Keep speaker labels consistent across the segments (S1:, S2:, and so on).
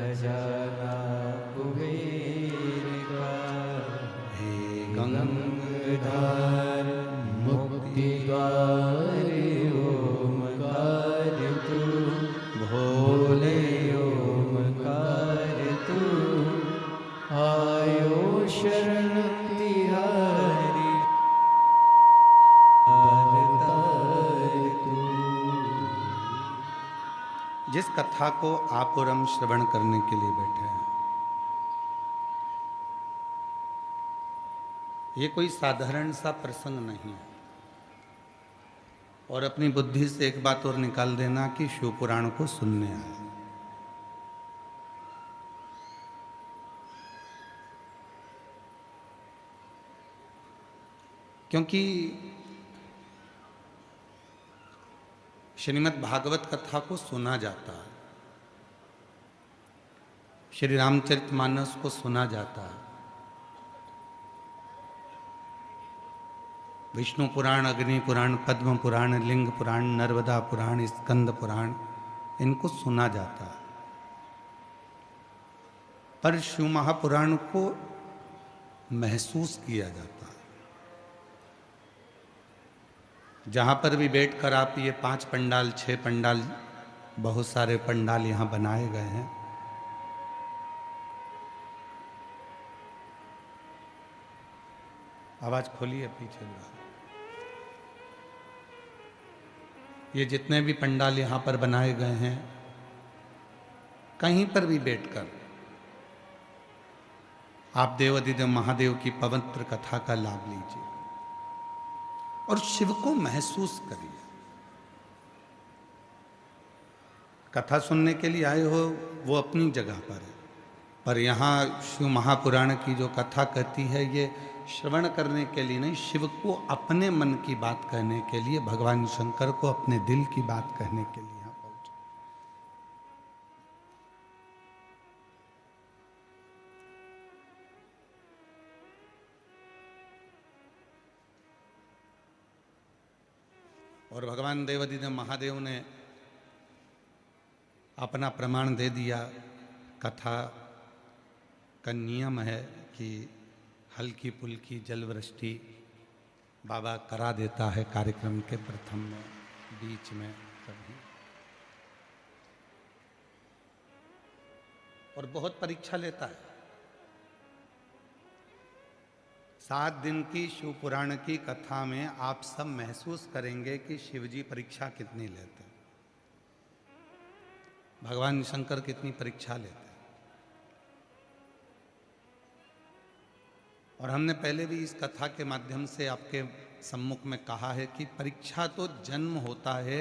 S1: खजाना कुबेर का। हे गंगाधार मुक्ति द्वार ओमकार तू, भोले ओमकार तू, आयो शरण तिहारी तू।
S2: जिस कथा को आप और हम श्रवण करने के लिए बैठे हैं, ये कोई साधारण सा प्रसंग नहीं है। और अपनी बुद्धि से एक बात और निकाल देना कि शिव पुराण को सुनने आए। क्योंकि श्रीमद् भागवत कथा को सुना जाता है, श्री रामचरितमानस को सुना जाता है, विष्णु पुराण, अग्नि पुराण, पद्म पुराण, लिंग पुराण, नर्मदा पुराण, स्कंद पुराण, इनको सुना जाता है। पर शिव महापुराण को महसूस किया जाता है। जहाँ पर भी बैठकर आप ये 5 पंडाल, 6 पंडाल, बहुत सारे पंडाल यहाँ बनाए गए हैं, आवाज खोलिए पीछे। ये जितने भी पंडाल यहाँ पर बनाए गए हैं, कहीं पर भी बैठकर आप देवाधिदेव महादेव की पवित्र कथा का लाभ लीजिए और शिव को महसूस करिए। कथा सुनने के लिए आए हो वो अपनी जगह पर है, पर यहाँ शिव महापुराण की जो कथा कहती है, ये श्रवण करने के लिए नहीं, शिव को अपने मन की बात कहने के लिए, भगवान शंकर को अपने दिल की बात कहने के लिए यहाँ पहुंचे। और भगवान देवाधिदेव महादेव ने अपना प्रमाण दे दिया। कथा का नियम है कि हल्की फुल्की जलवृष्टि बाबा करा देता है कार्यक्रम के प्रथम में, बीच में, कभी। और बहुत परीक्षा लेता है। 7 दिन की शिव पुराण की कथा में आप सब महसूस करेंगे कि शिव जी परीक्षा कितनी लेते हैं, भगवान शंकर कितनी परीक्षा लेते हैं। और हमने पहले भी इस कथा के माध्यम से आपके सम्मुख में कहा है कि परीक्षा तो जन्म होता है,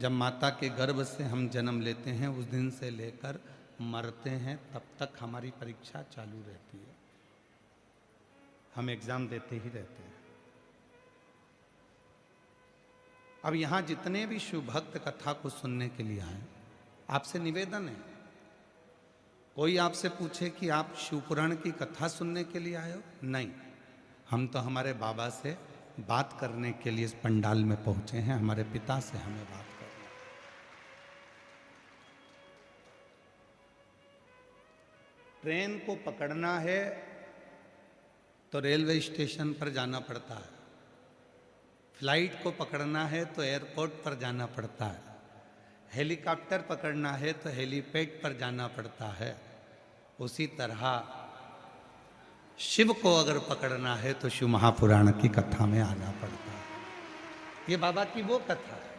S2: जब माता के गर्भ से हम जन्म लेते हैं, उस दिन से लेकर मरते हैं, तब तक हमारी परीक्षा चालू रहती है। हम एग्जाम देते ही रहते हैं। अब यहाँ जितने भी शिव भक्त कथा को सुनने के लिए आए, आपसे निवेदन है, कोई आपसे पूछे कि आप शिव पुराण की कथा सुनने के लिए आए हो? नहीं, हम तो हमारे बाबा से बात करने के लिए इस पंडाल में पहुंचे हैं। हमारे पिता से हमें बात करनी। ट्रेन को पकड़ना है तो रेलवे स्टेशन पर जाना पड़ता है, फ्लाइट को पकड़ना है तो एयरपोर्ट पर जाना पड़ता है, हेलीकॉप्टर पकड़ना है तो हेलीपैड पर जाना पड़ता है। उसी तरह शिव को अगर पकड़ना है तो शिव महापुराण की कथा में आना पड़ता है। ये बाबा की वो कथा है।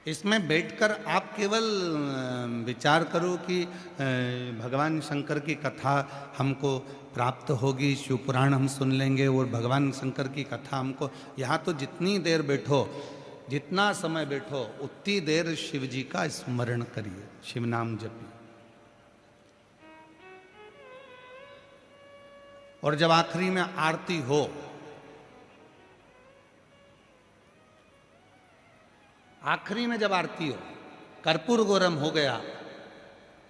S2: इसमें बैठकर आप केवल विचार करो कि भगवान शंकर की कथा हमको प्राप्त होगी, शिव पुराण हम सुन लेंगे और भगवान शंकर की कथा हमको। यहाँ तो जितनी देर बैठो, जितना समय बैठो, उतनी देर शिव जी का स्मरण करिए, शिव नाम जपिए। और जब आखिरी में आरती हो, आखिरी में जब आरती हो, कर्पूर गौरम हो गया,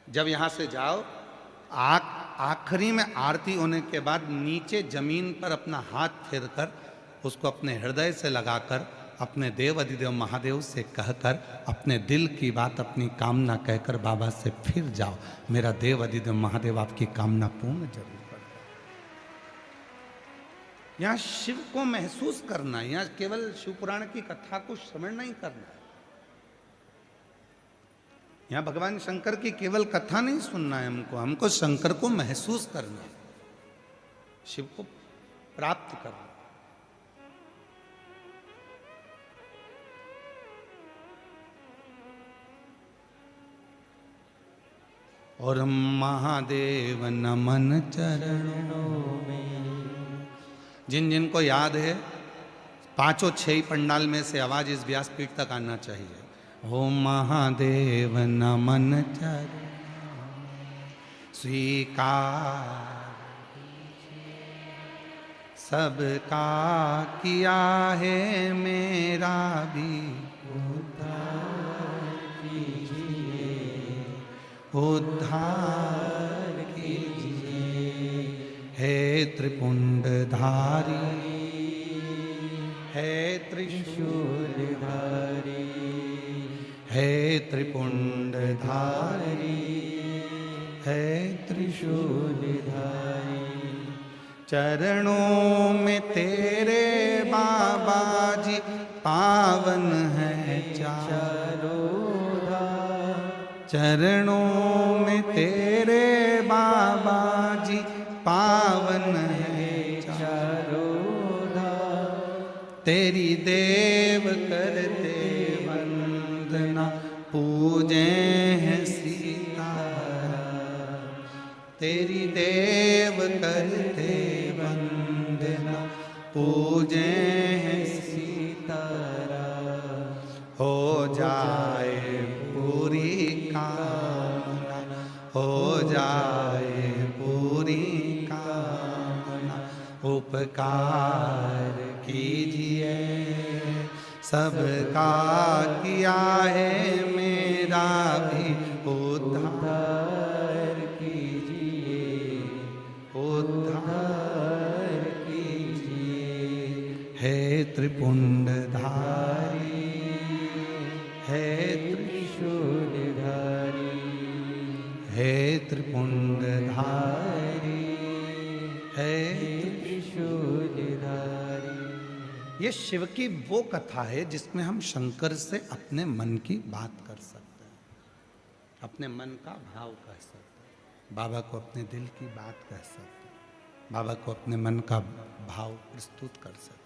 S2: जब यहां से जाओ, आखिरी में आरती होने के बाद नीचे जमीन पर अपना हाथ फेरकर उसको अपने हृदय से लगाकर अपने देव अधिदेव महादेव से कहकर अपने दिल की बात, अपनी कामना कहकर बाबा से फिर जाओ। मेरा देव अधिदेव महादेव आपकी कामना पूर्ण जरूर कर दे। यहाँ शिव को महसूस करना है, यहाँ केवल शिव पुराण की कथा को श्रवण नहीं करना है। यहाँ भगवान शंकर की केवल कथा नहीं सुनना है हमको शंकर को महसूस करना है, शिव को प्राप्त करना। और महादेव नमन चरणों में। जिन जिनको याद है, पांचों छह पंडाल में से आवाज इस व्यासपीठ तक आना चाहिए। ओ महादेव नमन चरणों स्वीकार सबका किया है मेरा भी उद्धार कीजिए। हे त्रिपुंडधारी, हे त्रिशूलधारी, हे त्रिपुंडधारी, हे त्रिशूलधारी। चरणों में तेरे बाबा जी पावन है चारों धाम। चरणों में तेरे बाबा जी पावन है चारों धाम। तेरी देव करते वंदना पूजे हैं सीता। तेरी देव करते वंदना पूजे हैं सीताराम। हो जाए पूरी कामना, हो जाए पूरी कामना। उपकार कीजिए सबका किया है मेरा भी उद्धार कीजिए, उद्धार कीजिए। हे त्रिपुंडधारी, हे त्रिशूलधारी, हे त्रिपुंडधारी, हे त्रिशूलधारी। ये शिव की वो कथा है जिसमें हम शंकर से अपने मन की बात कर सकते हैं, अपने मन का भाव कह सकते हैं, बाबा को अपने दिल की बात कह सकते हैं, बाबा को अपने मन का भाव प्रस्तुत कर सकते हैं।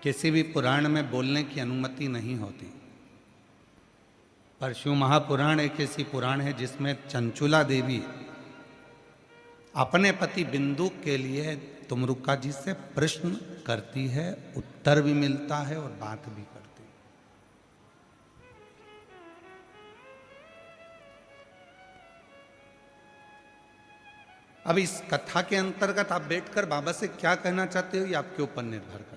S2: किसी भी पुराण में बोलने की अनुमति नहीं होती, पर शिव महापुराण एक ऐसी पुराण है जिसमें चंचुला देवी अपने पति बिंदु के लिए तुमरुका जी से प्रश्न करती है, उत्तर भी मिलता है और बात भी करती है। अब इस कथा के अंतर्गत आप बैठकर बाबा से क्या कहना चाहते हो ये आपके ऊपर निर्भर करता है।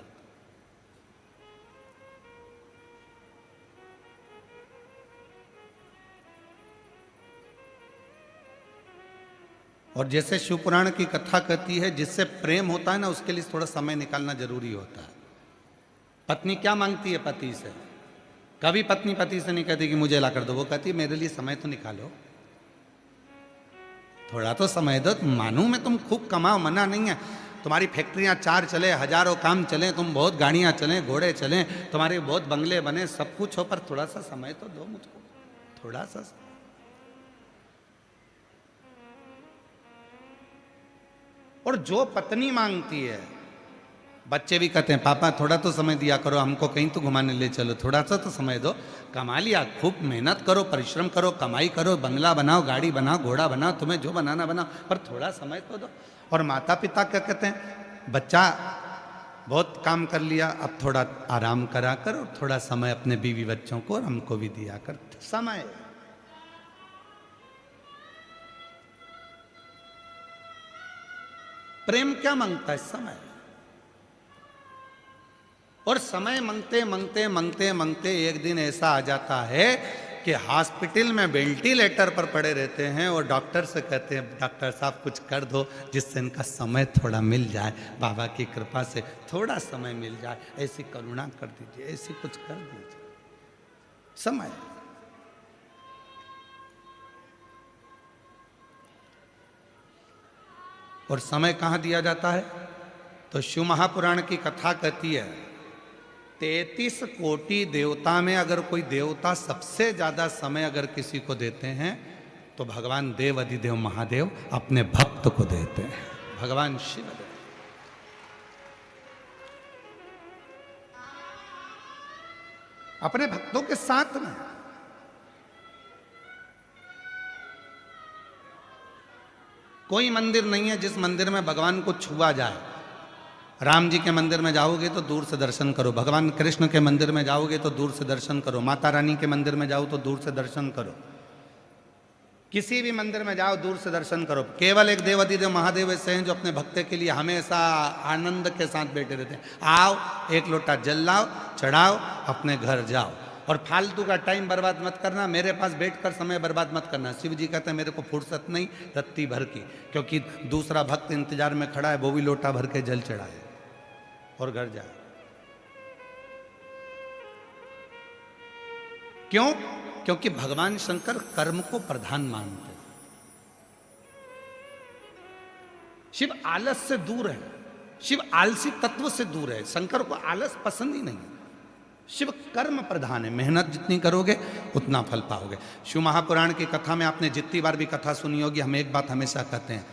S2: और जैसे शिव पुराण की कथा कहती है, जिससे प्रेम होता है ना उसके लिए थोड़ा समय निकालना जरूरी होता है। पत्नी क्या मांगती है पति से? कभी पत्नी पति से नहीं कहती कि मुझे ला कर दो, वो कहती है मेरे लिए समय तो निकालो, थोड़ा तो समय दो। मानूं मैं तुम खूब कमाओ, मना नहीं है, तुम्हारी फैक्ट्रियां 4 चले, हजारों काम चले, तुम बहुत गाड़ियां चलें, घोड़े चलें, तुम्हारे बहुत बंगले बने, सब कुछ हो, पर थोड़ा सा समय तो दो मुझको, थोड़ा सा। और जो पत्नी मांगती है, बच्चे भी कहते हैं पापा थोड़ा तो समय दिया करो, हमको कहीं तो घुमाने ले चलो, थोड़ा सा तो समय दो। कमा लिया, खूब मेहनत करो, परिश्रम करो, कमाई करो, बंगला बनाओ, गाड़ी बनाओ, घोड़ा बनाओ, तुम्हें जो बनाना बनाओ, पर थोड़ा समय तो दो। और माता पिता क्या कहते हैं, बच्चा बहुत काम कर लिया, अब थोड़ा आराम करा कर और थोड़ा समय अपने बीवी बच्चों को और हमको भी दिया कर समय। प्रेम क्या मांगता है? समय। और समय मांगते मांगते मांगते मांगते एक दिन ऐसा आ जाता है कि हॉस्पिटल में वेंटिलेटर पर पड़े रहते हैं और डॉक्टर से कहते हैं डॉक्टर साहब कुछ कर दो जिससे इनका समय थोड़ा मिल जाए, बाबा की कृपा से थोड़ा समय मिल जाए, ऐसी करुणा कर दीजिए, ऐसी कुछ कर दीजिए। समय और समय कहाँ दिया जाता है? तो शिव महापुराण की कथा कहती है 33 कोटि देवता में अगर कोई देवता सबसे ज्यादा समय अगर किसी को देते हैं तो भगवान देव अधिदेव महादेव अपने भक्त को देते हैं, भगवान शिव। अपने भक्तों के साथ में। कोई मंदिर नहीं है जिस मंदिर में भगवान को छुआ जाए। राम जी के मंदिर में जाओगे तो दूर से दर्शन करो, भगवान कृष्ण के मंदिर में जाओगे तो दूर से दर्शन करो, माता रानी के मंदिर में जाओ तो दूर से दर्शन करो, किसी भी मंदिर में जाओ दूर से दर्शन करो। केवल एक देव अधिदेव महादेव ऐसे हैं जो अपने भक्त के लिए हमेशा आनंद के साथ बैठे रहते हैं। आओ, एक लोटा जल लाओ, चढ़ाओ, अपने घर जाओ, और फालतू का टाइम बर्बाद मत करना, मेरे पास बैठकर समय बर्बाद मत करना। शिव जी कहते हैं मेरे को फुर्सत नहीं रत्ती भर की, क्योंकि दूसरा भक्त इंतजार में खड़ा है, वो भी लोटा भर के जल चढ़ाए और घर जाए। क्यों? क्योंकि भगवान शंकर कर्म को प्रधान मानते हैं। शिव आलस से दूर है, शिव आलसी तत्व से दूर है। शंकर को आलस पसंद ही नहीं है। शिव कर्म प्रधान है, मेहनत जितनी करोगे उतना फल पाओगे। शिव महापुराण की कथा में आपने जितनी बार भी कथा सुनी होगी, हम एक बात हमेशा कहते हैं,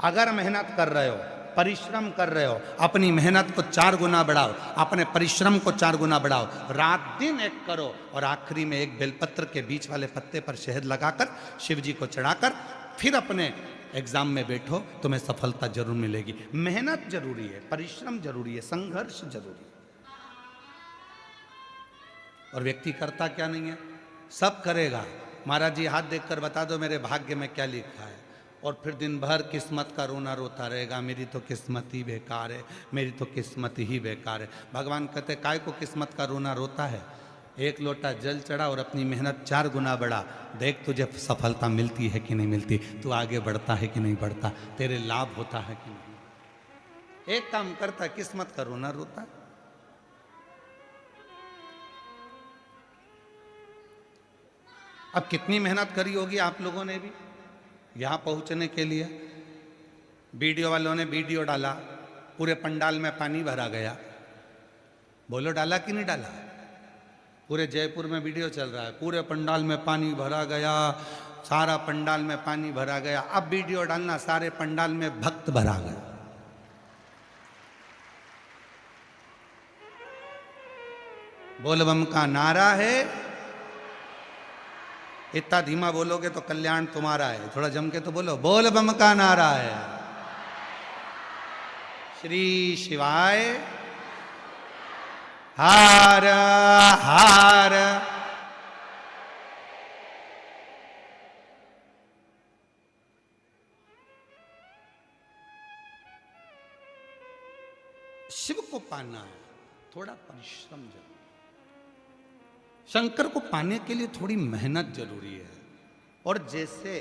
S2: अगर मेहनत कर रहे हो, परिश्रम कर रहे हो, अपनी मेहनत को 4 गुना बढ़ाओ, अपने परिश्रम को 4 गुना बढ़ाओ, रात दिन एक करो, और आखिरी में एक बेलपत्र के बीच वाले पत्ते पर शहद लगाकर शिव जी को चढ़ाकर फिर अपने एग्जाम में बैठो, तुम्हें सफलता जरूर मिलेगी। मेहनत जरूरी है, परिश्रम जरूरी है, संघर्ष जरूरी है। और व्यक्ति करता क्या नहीं है, सब करेगा। महाराज जी हाथ देखकर बता दो मेरे भाग्य में क्या लिखा है, और फिर दिन भर किस्मत का रोना रोता रहेगा, मेरी तो किस्मत ही बेकार है, मेरी तो किस्मत ही बेकार है। भगवान कहते काय को किस्मत का रोना रोता है, एक लोटा जल चढ़ा और अपनी मेहनत 4 गुना बढ़ा, देख तुझे सफलता मिलती है कि नहीं मिलती, तू आगे बढ़ता है कि नहीं बढ़ता, तेरे लाभ होता है कि नहीं। एक काम करता है, किस्मत का रोना रोता है। अब कितनी मेहनत करी होगी आप लोगों ने भी यहां पहुंचने के लिए। वीडियो वालों ने वीडियो डाला, पूरे पंडाल में पानी भरा गया, बोलो डाला कि नहीं डाला? पूरे जयपुर में वीडियो चल रहा है, पूरे पंडाल में पानी भरा गया, सारा पंडाल में पानी भरा गया। अब वीडियो डालना, सारे पंडाल में भक्त भरा गया। बोलबम का नारा है, इतना धीमा बोलोगे तो कल्याण तुम्हारा है, थोड़ा जम के तो बोलो, बोल बम का नारा है। श्री शिवाय हार हार। शिव को पाना है, थोड़ा परिश्रम जरूरी। शंकर को पाने के लिए थोड़ी मेहनत जरूरी है। और जैसे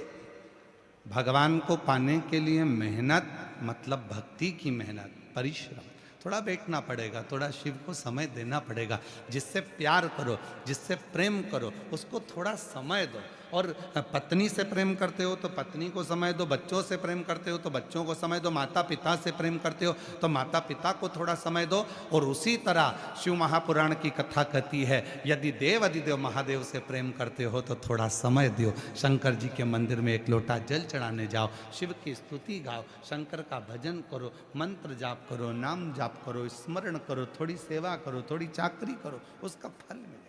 S2: भगवान को पाने के लिए मेहनत मतलब भक्ति की मेहनत, परिश्रम, थोड़ा बैठना पड़ेगा, थोड़ा शिव को समय देना पड़ेगा। जिससे प्यार करो, जिससे प्रेम करो, उसको थोड़ा समय दो। और पत्नी से प्रेम करते हो तो पत्नी को समय दो, बच्चों से प्रेम करते हो तो बच्चों को समय दो, माता पिता से प्रेम करते हो तो माता पिता को थोड़ा समय दो। और उसी तरह शिव महापुराण की कथा कहती है, यदि देव अधिदेव महादेव से प्रेम करते हो तो थोड़ा समय दो। शंकर जी के मंदिर में एक लोटा जल चढ़ाने जाओ, शिव की स्तुति गाओ, शंकर का भजन करो, मंत्र जाप करो, नाम जाप करो, स्मरण करो, थोड़ी सेवा करो, थोड़ी चाकरी करो, उसका फल मिलेगा,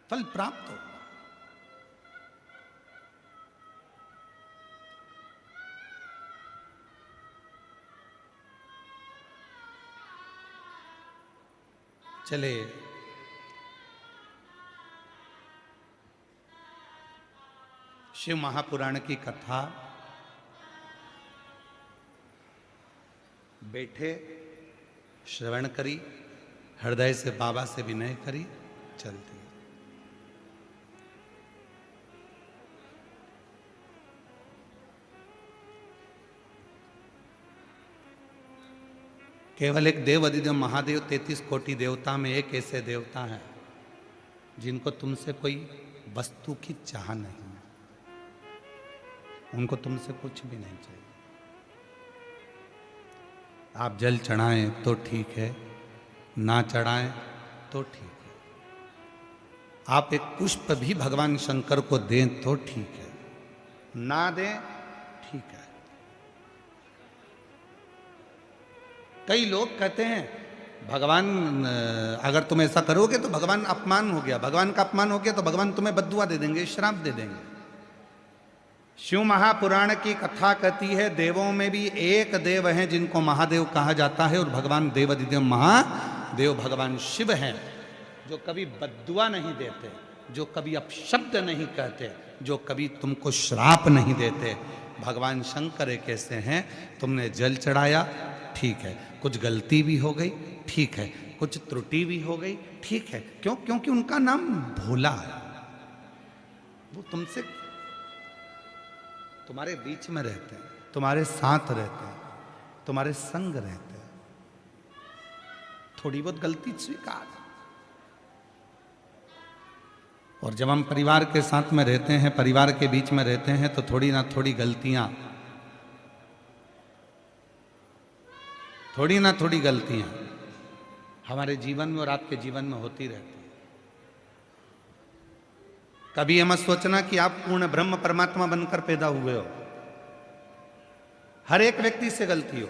S2: फल प्राप्त हो। चले शिव महापुराण की कथा बैठे श्रवण करी, हृदय से बाबा से विनय करी, चलती। केवल एक देव अधिदेव महादेव 33 कोटि देवता में एक ऐसे देवता हैं जिनको तुमसे कोई वस्तु की चाह नहीं है, उनको तुमसे कुछ भी नहीं चाहिए। आप जल चढ़ाएं तो ठीक है, ना चढ़ाएं तो ठीक है, आप एक पुष्प भी भगवान शंकर को दें तो ठीक है, ना दें ठीक है। कई लोग कहते हैं भगवान अगर तुम ऐसा करोगे तो भगवान अपमान हो गया, भगवान का अपमान हो गया तो भगवान तुम्हें बद्दुआ दे देंगे, श्राप दे देंगे। शिव महापुराण की कथा कहती है देवों में भी एक देव हैं जिनको महादेव कहा जाता है, और भगवान देवाधिदेव महादेव भगवान शिव हैं जो कभी बद्दुआ नहीं देते, जो कभी अपशब्द नहीं कहते, जो कभी तुमको श्राप नहीं देते। भगवान शंकर एक ऐसे हैं, तुमने जल चढ़ाया ठीक है, कुछ गलती भी हो गई ठीक है, कुछ त्रुटि भी हो गई ठीक है, क्यों? क्योंकि उनका नाम भोला है, वो तुमसे तुम्हारे बीच में रहते हैं, तुम्हारे साथ रहते हैं, तुम्हारे संग रहते हैं। थोड़ी बहुत गलती स्वीकार। और जब हम परिवार के साथ में रहते हैं, परिवार के बीच में रहते हैं, तो थोड़ी ना थोड़ी गलतियां हमारे जीवन में और आपके जीवन में होती रहती है। कभी ये मत सोचना कि आप पूर्ण ब्रह्म परमात्मा बनकर पैदा हुए हो। हर एक व्यक्ति से गलती हो,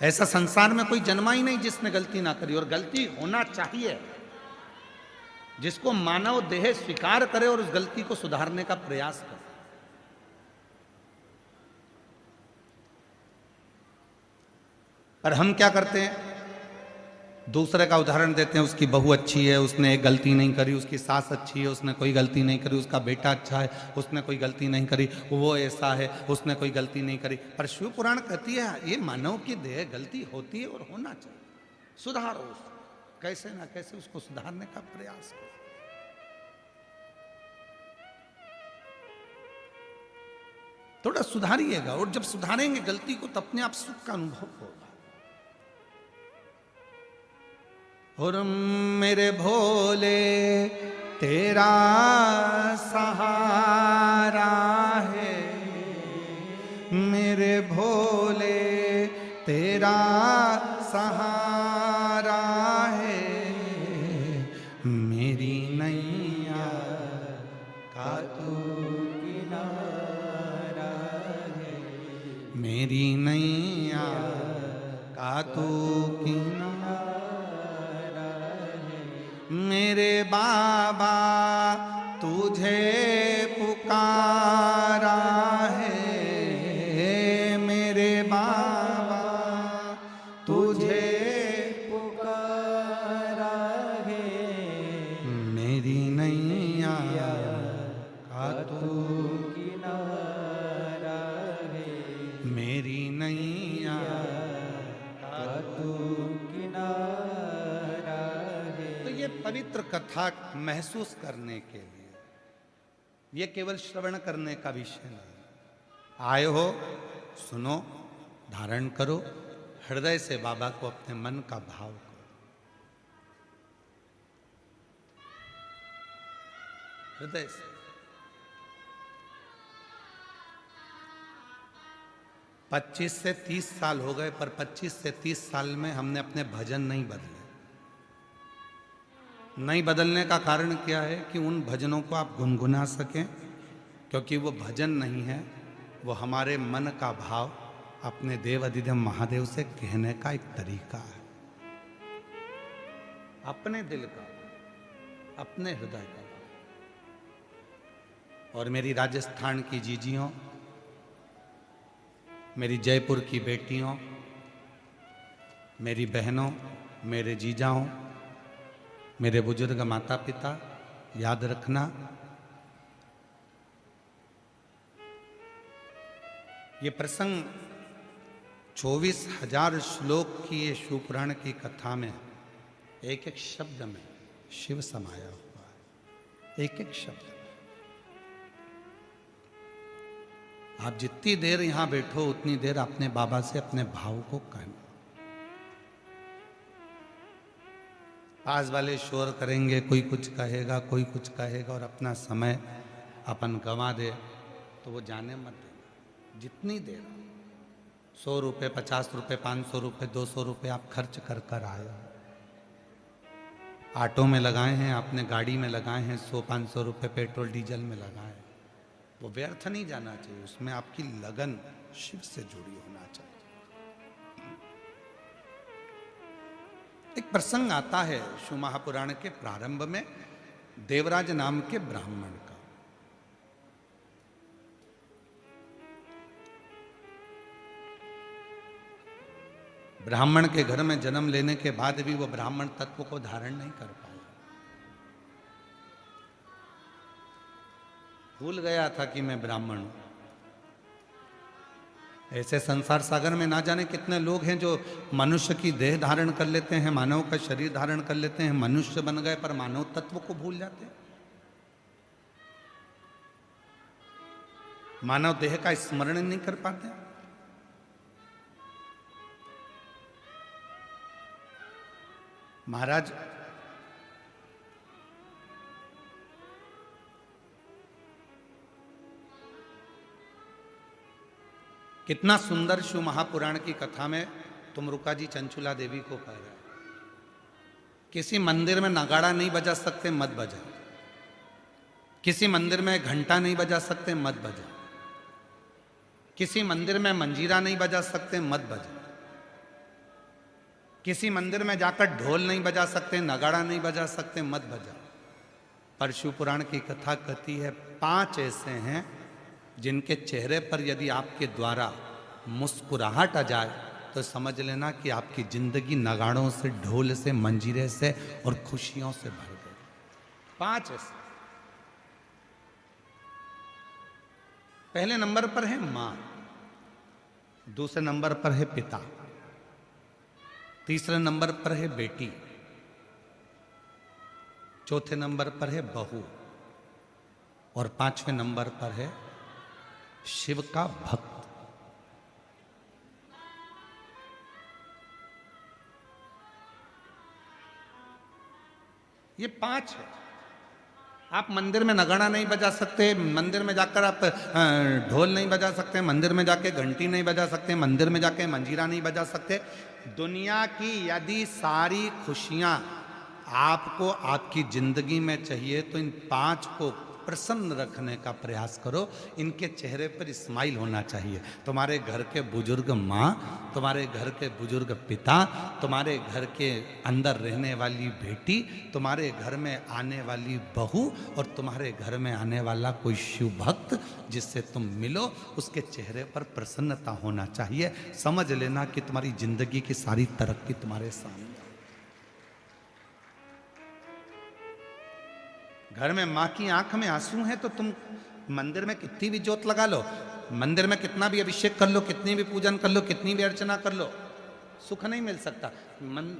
S2: ऐसा संसार में कोई जन्मा ही नहीं जिसने गलती ना करी, और गलती होना चाहिए। जिसको मानव देह स्वीकार करे और उस गलती को सुधारने का प्रयास करे। पर हम क्या करते हैं, दूसरे का उदाहरण देते हैं, उसकी बहू अच्छी है, उसने एक गलती नहीं करी, उसकी सास अच्छी है, उसने कोई गलती नहीं करी, उसका बेटा अच्छा है, उसने कोई गलती नहीं करी, वो ऐसा है, उसने कोई गलती नहीं करी। पर शिव पुराण कहती है ये मानव की देह गलती होती है और होना चाहिए, सुधारो, कैसे ना कैसे उसको सुधारने का प्रयास करो। थोड़ा सुधारिएगा, और जब सुधारेंगे गलती को तो अपने आप सुख का अनुभव होगा। और मेरे भोले तेरा सहारा है, मेरे भोले तेरा सहारा है, मेरी नैया का तू किनारा है, मेरी नैया का तू किनारा, मेरे बाबा तुझे पुकारा है, मेरे बाबा तुझे पुकारा है, मेरी नैया का तू किनारा है, मेरी नैया का तू किनारा है। तो ये पवित्र कथा महसूस करने के लिए, ये केवल श्रवण करने का विषय नहीं। आए हो, सुनो, धारण करो, हृदय से बाबा को अपने मन का भाव करो। हृदय से 25 से 30 साल हो गए, पर 25 से 30 साल में हमने अपने भजन नहीं बदले। नहीं बदलने का कारण क्या है कि उन भजनों को आप गुनगुना सकें, क्योंकि वो भजन नहीं है, वो हमारे मन का भाव अपने देव अधिदेव महादेव से कहने का एक तरीका है, अपने दिल का, अपने हृदय का। और मेरी राजस्थान की जीजियों, मेरी जयपुर की बेटियों, मेरी बहनों, मेरे जीजाओं, मेरे बुजुर्ग माता पिता, याद रखना ये प्रसंग 24,000 श्लोक की ये शिव पुराण की कथा में एक एक शब्द में शिव समाया हुआ है, एक एक शब्द में। आप जितनी देर यहां बैठो उतनी देर अपने बाबा से अपने भाव को कहना। पास वाले शोर करेंगे, कोई कुछ कहेगा, कोई कुछ कहेगा, और अपना समय अपन गंवा दे तो वो जाने मत देना। जितनी देर 100 रुपये, 50 रुपये, 500 रुपये, 200 रुपये आप खर्च कर कर आए हो, ऑटो में लगाए हैं आपने, गाड़ी में लगाए हैं, 100-500 रुपये पेट्रोल डीजल में लगाए हैं, वो व्यर्थ नहीं जाना चाहिए। उसमें आपकी लगन शिव से जुड़ी होना चाहिए। एक प्रसंग आता है शिव महापुराण के प्रारंभ में, देवराज नाम के ब्राह्मण का। ब्राह्मण के घर में जन्म लेने के बाद भी वो ब्राह्मण तत्व को धारण नहीं कर पाया। भूल गया था कि मैं ब्राह्मण हूं। ऐसे संसार सागर में ना जाने कितने लोग हैं जो मनुष्य की देह धारण कर लेते हैं, मानव का शरीर धारण कर लेते हैं, मनुष्य बन गए, पर मानव तत्व को भूल जाते हैं। मानव देह का स्मरण नहीं कर पाते। महाराज कितना सुंदर शिव महापुराण की कथा में तुमरुका जी चंचुला देवी को कह रहे, किसी मंदिर में नगाड़ा नहीं बजा सकते, मत बजा। किसी मंदिर में घंटा नहीं बजा सकते, मत बजा। किसी मंदिर में मंजीरा नहीं बजा सकते, मत बजा। किसी मंदिर में जाकर ढोल नहीं बजा सकते, नगाड़ा नहीं बजा सकते, मत बजा। पर शिव पुराण की कथा कहती है 5 ऐसे हैं जिनके चेहरे पर यदि आपके द्वारा मुस्कुराहट आ जाए तो समझ लेना कि आपकी जिंदगी नगाड़ों से, ढोल से, मंजीरे से और खुशियों से भर गई। 5 ऐसे। पहले नंबर पर है मां, दूसरे नंबर पर है पिता, तीसरे नंबर पर है बेटी, चौथे नंबर पर है बहू, और 5वें नंबर पर है शिव का भक्त। ये 5 है। आप मंदिर में नगाड़ा नहीं बजा सकते, मंदिर में जाकर आप ढोल नहीं बजा सकते, मंदिर में जाके घंटी नहीं बजा सकते, मंदिर में जाके मंजीरा नहीं बजा सकते। दुनिया की यदि सारी खुशियां आपको आपकी जिंदगी में चाहिए तो इन 5 को प्रसन्न रखने का प्रयास करो। इनके चेहरे पर स्माइल होना चाहिए। तुम्हारे घर के बुजुर्ग माँ, तुम्हारे घर के बुजुर्ग पिता, तुम्हारे घर के अंदर रहने वाली बेटी, तुम्हारे घर में आने वाली बहू और तुम्हारे घर में आने वाला कोई शिव भक्त जिससे तुम मिलो, उसके चेहरे पर प्रसन्नता होना चाहिए। समझ लेना कि तुम्हारी जिंदगी की सारी तरक्की तुम्हारे सामने। घर में माँ की आंख में आंसू हैं तो तुम मंदिर में कितनी भी जोत लगा लो, मंदिर में कितना भी अभिषेक कर लो, कितनी भी पूजन कर लो, कितनी भी अर्चना कर लो, सुख नहीं मिल सकता।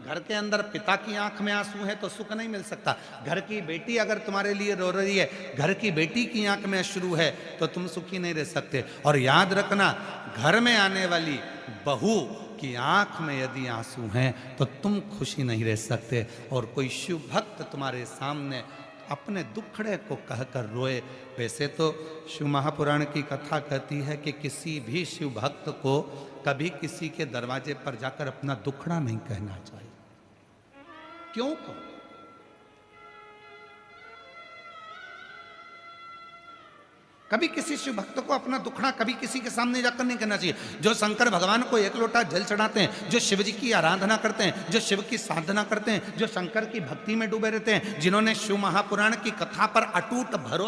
S2: घर के अंदर पिता की आंख में आंसू है तो सुख नहीं मिल सकता। घर की बेटी अगर तुम्हारे लिए रो रही है, घर की बेटी की आंख में अश्रु है तो तुम सुखी नहीं रह सकते। और याद रखना, घर में आने वाली बहू की आंख में यदि आंसू हैं तो तुम खुशी नहीं रह सकते। और कोई शिव भक्त तुम्हारे सामने अपने दुखड़े को कहकर रोए। वैसे तो शिव महापुराण की कथा कहती है कि किसी भी शिव भक्त को कभी किसी के दरवाजे पर जाकर अपना दुखड़ा नहीं कहना चाहिए। क्यों कहो? कभी किसी शिव भक्त को अपना दुखड़ा कभी किसी के सामने जाकर नहीं कहना चाहिए। जो शंकर भगवान को 1 लोटा जल चढ़ाते हैं, जो शिव जी की आराधना करते हैं, जो शिव की साधना करते हैं, जो शंकर की भक्ति में डूबे रहते हैं, जिन्होंने शिव महापुराण की कथा पर अटूट भरोसा